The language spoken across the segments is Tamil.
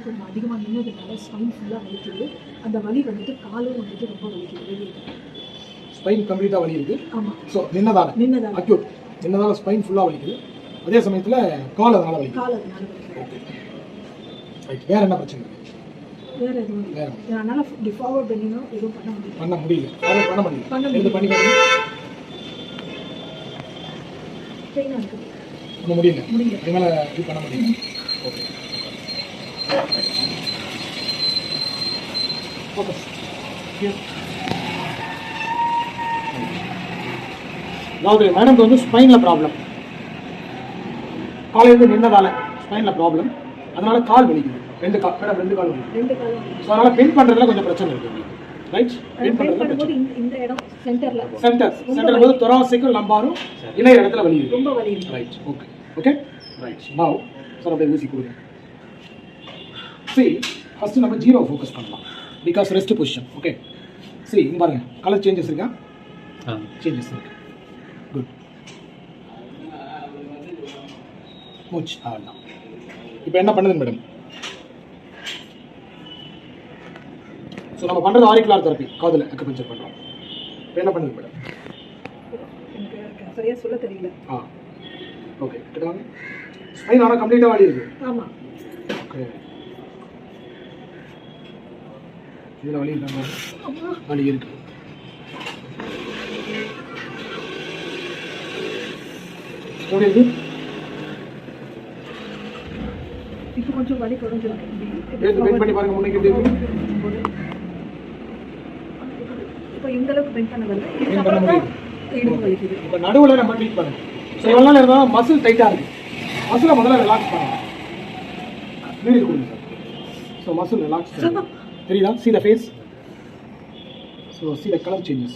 கொஞ்சம் அதிகமாக நின்னதுனால ஸ்பைன் ஃபுல்லாக வலிக்குது. அந்த வலி வந்துட்டு காலும் வந்துட்டு ரொம்ப வலிக்குது வெளியே. ஸ்பைன் கம்ப்ளீட்டாக வலி இருக்குது. ஆமாம். ஸோ நின்னதால அக்யூட் நின்னதால ஸ்பைன் ஃபுல்லாக வலிக்குது. அதே சமயத்தில் கால் அதனால் வலிக்குது. Okay right. வேறு என்ன பிரச்சனை இருக்குது? வேறு எதுவும் வேறு அதனால் ஃபார்வர்ட் பண்ணினோம் எதுவும் பண்ண முடியல. பண்ண முடியல. பெயினாக இருக்குது. பண்ண முடியல. அதனால இது பண்ண முடியல. Okay focus. அதாவது மேடம்க்கு வந்து ஸ்பைனில் ப்ராப்ளம். காலையிலேருந்து நின்னதால ஸ்பைனில் ப்ராப்ளம். அதனால கால் வலிக்குது. ரெண்டு கால் வலிக்குது. ஸோ அதனால் பெயின் பண்ணுறதுல கொஞ்சம் பிரச்சனை இருக்குது. ரைட். பெயின் பண்ணுறது இந்த இடம் சென்டர் போது தொராசிக்கும் லம்பாரும் இணைய இடத்துல வலி இருக்கு. ரொம்ப வலி இருக்கு. Right. Okay right. Now sir அப்படியே ஊசி கொடுங்க. சரி ஃபர்ஸ்ட் நம்ம ஜீரோ ஃபோக்கஸ் பண்ணலாம். Because rest position. ஓகே சரி இங்கே பாருங்க கலர் சேஞ்சஸ் இருக்கா? சேஞ்சஸ் இருக்கு. குட். மூச்சு ஆகலாம். இப்போ என்ன பண்ணுது மேடம்? ஸோ நம்ம பண்ணுறது ஆரிக்குலர் தெரப்பி, காதில் அக்குபஞ்சர் பண்ணுறோம். இப்போ என்ன பண்ணுது மேடம்? எனக்கு சரியாக சொல்ல தெரியல. ஓகே கேட்டாங்க. ஸ்பைன் ஆனால் கம்ப்ளீட்டாக வலி இருக்குது. ஆமாம். ஓகே இதில் வலி இருக்காங்க. வலி இருக்கு. எப்படி இருக்கு? இப்போ கொஞ்சம் வலி குறைஞ்சிருக்கு. பெண்ட் பண்ணி பாருங்க. முன்னைக்கு எப்படி இருக்கு? இப்போ இந்த அளவுக்கு பெண்ட் பண்ண வரல. பெண்ட் பண்ண முடியுது. இடுப்பு வலிக்குது. இப்போ நடுவில் நம்ம ட்ரீட் பண்ணுங்க. ஸோ எவ்வளோ நாள் இருந்தாலும் மசில் டைட்டாக இருக்குது. மசிலை முதல்ல ரிலாக்ஸ் பண்ணுங்க. வீடு கொடுங்க சார். ஸோ மசில் ரிலாக்ஸ் பண்ணுங்க. தெரியுதா? see the face. So see the color changes.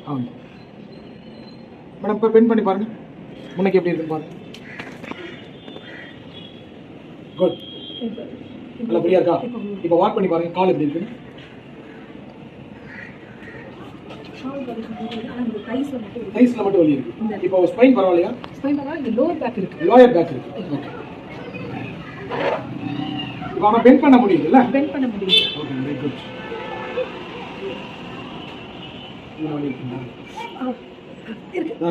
ஆமாம் மேடம் இப்போ பெண்ட் பண்ணி பாருங்க. முன்னைக்கு எப்படி இருக்குன்னு பாருங்க. குட். நல்லா ஃப்ரீயாக இருக்கா? இப்போ வாக் பண்ணி பாருங்க. கால் எப்படி இருக்குன்னு. ரைஸ்ல மட்டும் வலி இருக்கு. இப்போ ஸ்பைன் பரவாயில்லையா? ஸ்பைன் பரவாயில்ல. இந்த லோயர் பேக் இருக்கு. ஓகே. இப்போ அவனை பெண்ட் பண்ண முடியுதுல்ல? பெண்ட் பண்ண முடியுது. Okay very good.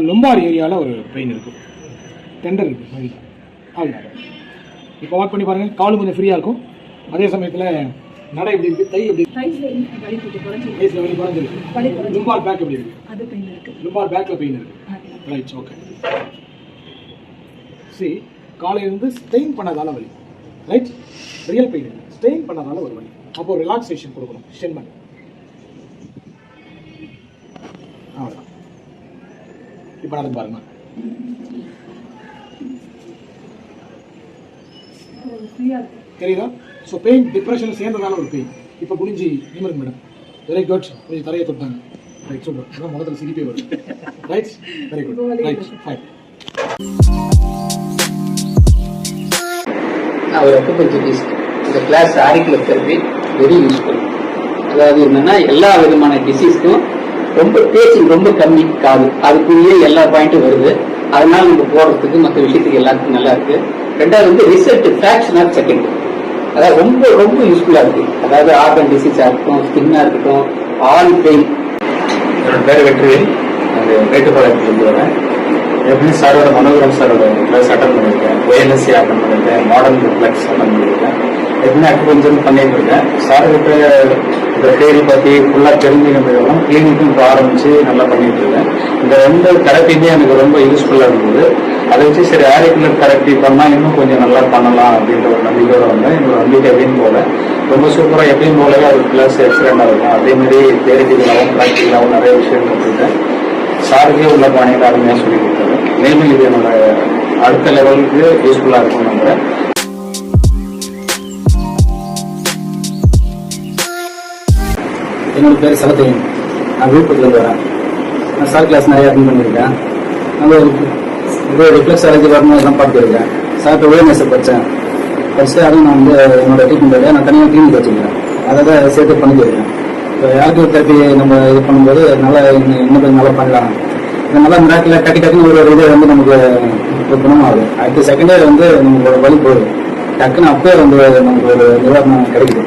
லொம்பார் ஏரியாவில் ஒரு பெயின் இருக்கு. டெண்டர் இருக்கு. அவ்வளோ. இப்போ வாக் பண்ணி பாருங்க. காலும் கொஞ்சம் ஃப்ரீயாக இருக்கும். அதே சமயத்தில் நடை எப்படி இருக்கு? தை எப்படி இருக்கு? வலி குறைஞ்சிருக்கு. வலி குறைஞ்சிருக்கு. லும்பார் பேக் எப்படி இருக்கு? அது பெயின் இருக்கு. லும்பார் பேக்ல பெயின் இருக்கு. ரைட். ஓகே சி காலையிலிருந்து ஸ்ட்ரெயின் பண்ணதால வலி. ரைட். ரியல் பெயின் இல்லை, ஸ்ட்ரெயின் பண்ணதால ஒரு வலி. அப்போ ரிலாக்ஸேஷன் கொடுக்கணும். ஷென்மன் அவ்வளோதான். இப்போ நடந்து பாருங்க. தெரியுதா? ஸோ பெயின் டிப்ரெஷன் சேர்ந்ததால ஒரு பெயின். இப்போ குனிஞ்சி நிமிருங்க மேடம். Very good. கொஞ்சம் தரையை தொட்டாங்க. Right super. அதான் முதல்ல சிரிப்பே வரும். Right very good. Right fine. நான் ஒரு அக்குபஞ்சரிஸ்ட். இந்த class auricular therapy very useful. அதாவது என்னன்னா எல்லா விதமான டிசீஸ்க்கும் ரொம்ப பேச்சிங் ரொம்ப கம்மி காது, அதுக்குள்ளேயே எல்லா பாயிண்ட்டும் வருது. அதனால நம்ம போடுறதுக்கு மற்ற விஷயத்துக்கு எல்லாத்துக்கும் நல்லா இருக்கு. ரெண்டாவது வந்து ரிசல்ட் ஃபிராக்ஷன் ஆஃப் செகண்ட். அதாவது ரொம்ப ரொம்ப யூஸ்ஃபுல்லா இருக்கு. அதாவது ஆர்கன் டிசீஸா இருக்கட்டும், ஸ்கின்னா இருக்கட்டும், ஆல் பெயின். என்னோட பேர் வெற்றிவேல். அது மேட்டுப்பாளையத்துலேருந்து வரேன். எப்படியும் சாரோட மனோகரம் சாரோட கிளாஸ் அட்டன் பண்ணியிருக்கேன். ONSC அட்டன் பண்ணியிருக்கேன். மாடர்ன் ரிஃப்ளெக்ஸ் அட்டன் பண்ணியிருக்கேன். எப்படின்னா அக்குபஞ்சர் பண்ணிட்டு இருக்கேன். சார்கிட்ட இந்த தேரி பற்றி ஃபுல்லாக தெரிஞ்சுக்கிறதுக்கெல்லாம் கிளினிக்கும் இப்போ ஆரம்பிச்சு நல்லா பண்ணிட்டு இருக்கேன். இந்த ரெண்டு தெரப்பியுமே எனக்கு ரொம்ப யூஸ்ஃபுல்லாக இருந்தது. அதை வச்சு சரி ஆரிக்குலர் தெரப்பி பண்ணால் இன்னும் கொஞ்சம் நல்லா பண்ணலாம் அப்படின்ற ஒரு நம்பிக்கையோட வந்தேன். என்னோட நம்பிக்கை எப்படின்னு போல ரொம்ப சூப்பராக எப்படியும் போலவே அது கிளாஸ் எக்ஸலண்டாக இருக்கும். அதே மாதிரி தியரிட்டிக்கலாகவும் ப்ராக்டிக்கலாகவும் நிறைய விஷயம் கற்றுக்கிட்டேன். சாருக்கே உள்ள பாணியில் அருமையாக சொல்லி கொடுத்தாரு. மேலும் இது என்னோட அடுத்த லெவலுக்கு யூஸ்ஃபுல்லாக இருக்கும்னு நம்புறேன். என்னோட பேர் சலத்தையன். நான் விழுப்புரத்துலேருந்து வரேன். நான் சார் கிளாஸ் நிறைய அட்டன் பண்ணியிருக்கேன். அங்கே ஒரு ரிஃப்ளெக்ஸ் அலர்ஜி வரணும் அதெல்லாம் பார்த்துருக்கேன். சார்கிட்ட ONSC படித்தேன். படிச்சுட்டு அதுவும் நான் வந்து என்னோட ட்ரீட்மெண்ட் நான் தனியாக கிளினிக் வச்சுருக்கேன். அதை தான் சேர்த்து பண்ணிக்கிறேன். இப்போ ஆர்கியூ தெரப்பி நம்ம இது பண்ணும்போது நல்லா இன்னும் கொஞ்சம் நல்லா பண்ணலாம். நல்லா மிராக்கில் டக்குன்னு ஒரு இது வந்து நமக்கு குணமாகுது. அடுத்த செகண்ட் இயர் வந்து நம்மளோட வலி போகுது. டக்குன்னு அப்பவே நமக்கு ஒரு நிவாரணம் கிடைக்குது.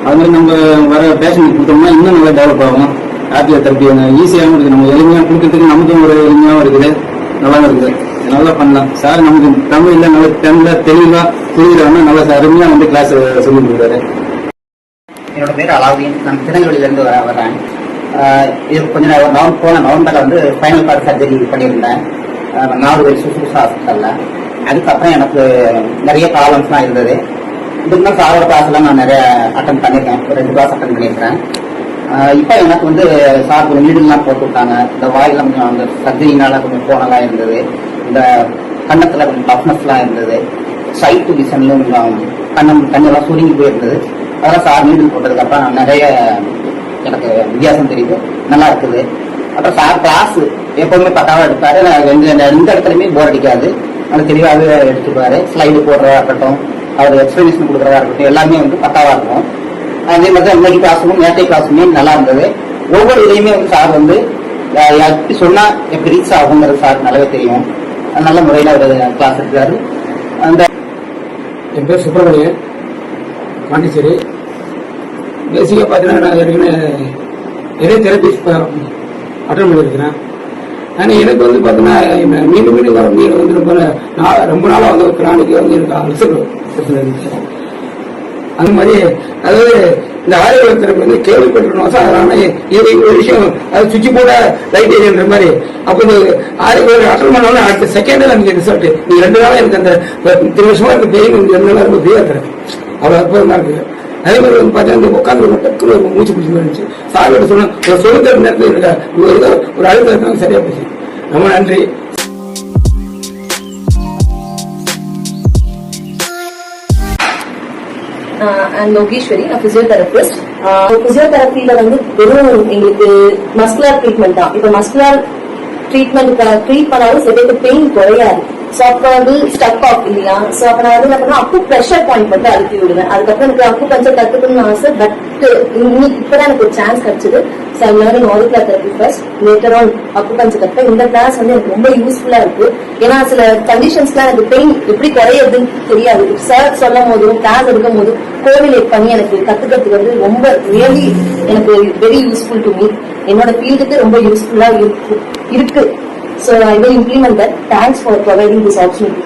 அது மாதிரி நம்ம வர பேஷண்ட் கொடுத்தோம்னா இன்னும் நல்லா டெவலப் ஆகும். ஆர்டிஓ தெரப்பி ஈஸியாகவும் இருக்குது, நம்ம எளிமையாக கொடுக்கறதுக்கு நமக்கும் ஒரு எளிமையாகவும் இருக்குது, நல்லாவும் இருக்குது, நல்லா பண்ணலாம். சார் நமக்கு தமிழ்ல நல்லா தெளிவா புரிஞ்சுக்கிறாங்கன்னா நல்லா அருமையா கிளாஸ் சொல்லி கொடுக்குறாரு. என்னோட பேர் அலாவுதீன். நான் திருநெல்வேலியிலேருந்து வரேன். இது கொஞ்சம் போன நவம்பர்ல ஸ்பைனல் கார்டு சர்ஜரி பண்ணியிருந்தேன் நாகர்கோவில் சுசுகுசா ஹாஸ்பிட்டல்ல. அதுக்கப்புறம் எனக்கு நிறைய ப்ராப்ளம்ஸ்லாம் இருந்தது. இதுக்கு சாரோட கிளாஸ்லாம் நான் நிறைய அட்டன் பண்ணியிருக்கேன், 2 கிளாஸ் அட்டன் பண்ணியிருக்கேன். இப்போ எனக்கு சார் கொஞ்சம் நீடுலாம் போட்டு விட்டாங்க. இந்த வாயிலாம் கொஞ்சம் அந்த சர்ஜரினால கொஞ்சம் போனலாம் இருந்தது. இந்த கண்ணத்தில் கொஞ்சம் டஃப்னஸ்லாம் இருந்தது. சைட் விசன்ல கொஞ்சம் கண்ணெல்லாம் சுருங்கி போயிருந்தது. அதெல்லாம் சார் நீடில் போட்டதுக்கப்புறம் நான் நிறைய எனக்கு வித்தியாசம் தெரியுது, நல்லா இருக்குது. அப்புறம் சார் கிளாஸ் எப்போதுமே பக்காவாக எடுப்பாரு. எந்த இடத்துலையுமே போர் அடிக்காது, நல்லா தெளிவாகவே எடுத்துப்பாரு. ஸ்லைடு போடுறதா இருக்கட்டும், அவர் எக்ஸ்பிளனேஷன் கொடுக்குறதா இருக்கட்டும், எல்லாமே பக்காவாக இருக்கும். அதே மாதிரி தான் இன்னைக்கு கிளாஸும் நேற்றை கிளாஸுமே நல்லா இருந்தது. ஒவ்வொரு இதையுமே சார் எப்படி சொன்னா எப்படி ரீச் ஆகுங்கிறது சார் நல்லாவே தெரியும். நல்ல முறையில் அவர் கிளாஸ் எடுக்கிறாரு. அந்த என் பேர் சுப்பிரமணியன், பாண்டிச்சேரி. பேசிக்காக பார்த்தீங்கன்னா நான் ஏற்கனவே நிறைய தெரப்பி அட்டன் பண்ணியிருக்கிறேன். ஆனால் எனக்கு பார்த்தீங்கன்னா மீண்டும் மீண்டும் வர நீர் ரொம்ப நாளாக கிரானிக்கு எனக்கு அல்சர் பிரச்சனை இருக்கு. அந்த மாதிரி அதாவது இந்த ஆயுர்வேத தெரப்பி கேள்விப்பட்டிருக்கணும் சாதாரண இது ஒரு விஷயம், அது சுவிட்ச் போட லைட் ஏரியான்ற மாதிரி. அப்போ இந்த ஆயுர்வேத அட்டன் பண்ணோம்னா அடுத்த செகண்ட் எனக்கு ரிசல்ட். நீ 2 நாளா எனக்கு அந்த 3 வருஷமா எனக்கு பெயின் 2 நாளா ரொம்ப ஃப்ரீயா இருக்கிறேன். அவ்வளோ அற்புதமா இருக்குது. அதே மாதிரி பார்த்தீங்கன்னா உட்காந்து டக்குனு மூச்சு பிடிச்சி இருந்துச்சு. சாரோட சொன்ன ஒரு சொல்லுற நேரத்தில் ஒரு அழுத்தம் சரியா போச்சு. ரொம்ப நன்றி. அண்ட் லோகேஸ்வரி, நான் பிசியோதெரபிஸ்ட். பிசியோதெரப்பியில வெறும் எங்களுக்கு மஸ்குலர் ட்ரீட்மெண்ட் தான். இப்ப மஸ்குலர் ட்ரீட்மெண்ட் ட்ரீட் பண்ணாலும் சில பேருக்கு பெயின் குறையாது. சோ அப்ப ஸ்டக் ஆஃப் இல்லையா. சோ அப்ப நான் என்ன பண்ணா அப்பு ப்ரெஷர் பாயிண்ட் மட்டும் அழுத்தி விடுவேன். அதுக்கப்புறம் எனக்கு அப்பு பஞ்சர் கத்துக்கணும்னு ஆசை. பட் இன்னைக்கு இப்பதான் எனக்கு ஒரு சான்ஸ் கிடைச்சது. So I learning auricular therapy first, later on acupuncture கத்துப்பேன். இந்த கிளாஸ் எனக்கு ரொம்ப யூஸ்ஃபுல்லா இருக்கு. ஏன்னா சில கண்டிஷன்ஸ்லாம் எனக்கு பெயின் எப்படி குறையுதுன்னு தெரியாது. சார் சொல்லும் போதும் கிளாஸ் எடுக்கும் போது கோரிலேட் பண்ணி எனக்கு கத்துக்கிறதுக்கு ரொம்ப ரியலி எனக்கு வெரி யூஸ்ஃபுல் டு மீ. என்னோட ஃபீல்டுக்கு ரொம்ப யூஸ்ஃபுல்லா இருக்கு. So I will implement that. Thanks for providing this opportunity.